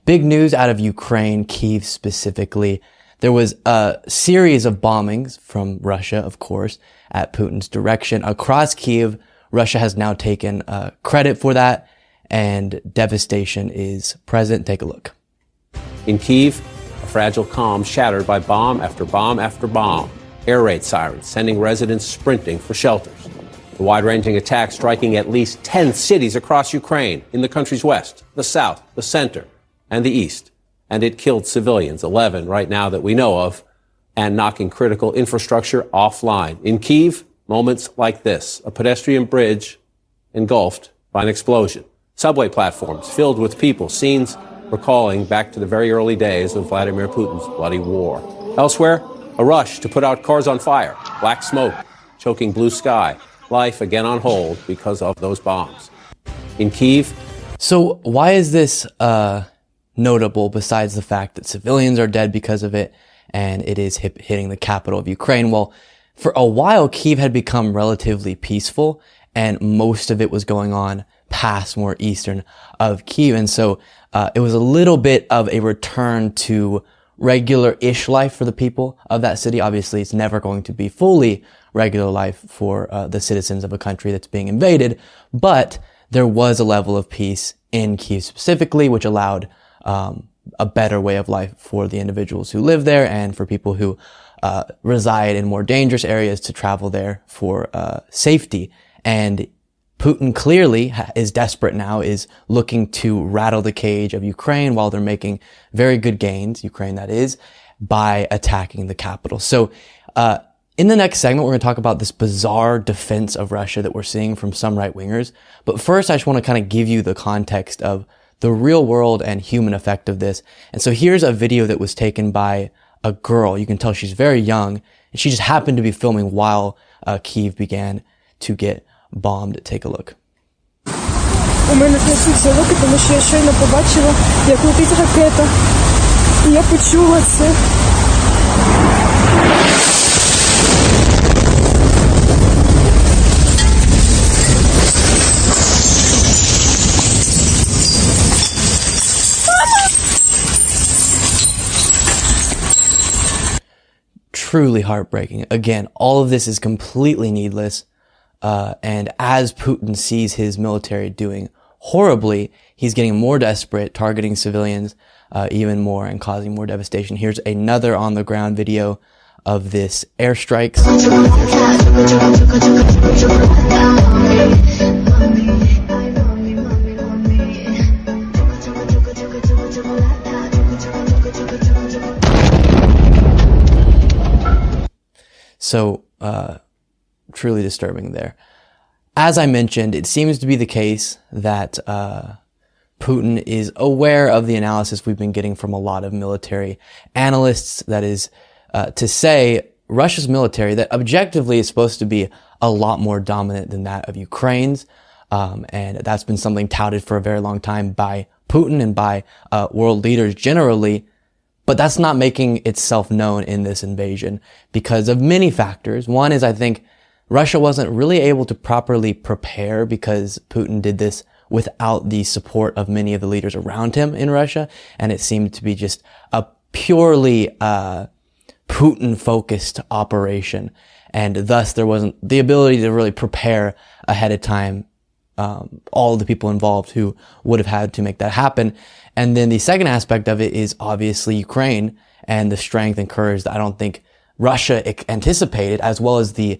Big news out of Ukraine, Kyiv specifically. There was a series of bombings from Russia, of course, at Putin's direction across Kyiv. Russia has now taken credit for that, and devastation is present. Take a look. In Kyiv, a fragile calm shattered by bomb after bomb after bomb. Air raid sirens sending residents sprinting for shelters. The wide-ranging attack striking at least 10 cities across Ukraine in the country's west, the south, the center, and the east. And it killed civilians, 11 right now that we know of, and knocking critical infrastructure offline. In Kyiv, moments like this, a pedestrian bridge engulfed by an explosion. Subway platforms filled with people, scenes recalling back to the very early days of Vladimir Putin's bloody war. Elsewhere, a rush to put out cars on fire, black smoke, choking blue sky, life again on hold because of those bombs. In Kyiv. So why is this notable besides the fact that civilians are dead because of it and it is hitting the capital of Ukraine? Well, for a while, Kyiv had become relatively peaceful and most of it was going on past more eastern of Kyiv. And so it was a little bit of a return to regular-ish life for the people of that city. Obviously, it's never going to be fully regular life for the citizens of a country that's being invaded, but there was a level of peace in Kyiv specifically, which allowed a better way of life for the individuals who live there and for people who reside in more dangerous areas to travel there for safety. And Putin clearly is desperate now, is looking to rattle the cage of Ukraine while they're making very good gains, Ukraine that is, by attacking the capital. So in the next segment, we're going to talk about this bizarre defense of Russia that we're seeing from some right-wingers. But first, I just want to kind of give you the context of the real world and human effect of this. And so here's a video that was taken by a girl. You can tell she's very young, and she just happened to be filming while Kyiv began to get bombed. Take a look. У мене трясуться руки, тому що я щойно побачила, як летить ракета. І я почула це. Truly heartbreaking. Again, all of this is completely needless. And as Putin sees his military doing horribly, he's getting more desperate, targeting civilians even more and causing more devastation. Here's another on-the-ground video of this airstrikes. So, truly disturbing there. As I mentioned, it seems to be the case that Putin is aware of the analysis we've been getting from a lot of military analysts. That is to say, Russia's military, that objectively is supposed to be a lot more dominant than that of Ukraine's. And that's been something touted for a very long time by Putin and by world leaders generally. But that's not making itself known in this invasion because of many factors. One is, I think, Russia wasn't really able to properly prepare because Putin did this without the support of many of the leaders around him in Russia. And it seemed to be just a purely Putin-focused operation. And thus, there wasn't the ability to really prepare ahead of time all of the people involved who would have had to make that happen. And then the second aspect of it is obviously Ukraine and the strength and courage that I don't think Russia anticipated, as well as the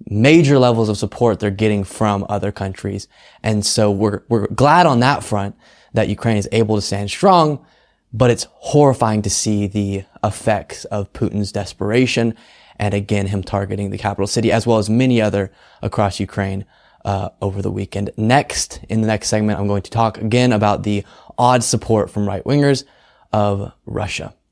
major levels of support they're getting from other countries. And so we're glad on that front that Ukraine is able to stand strong, but it's horrifying to see the effects of Putin's desperation and again, him targeting the capital city as well as many other across Ukraine over the weekend. Next, in the next segment, I'm going to talk again about the odd support from right-wingers of Russia.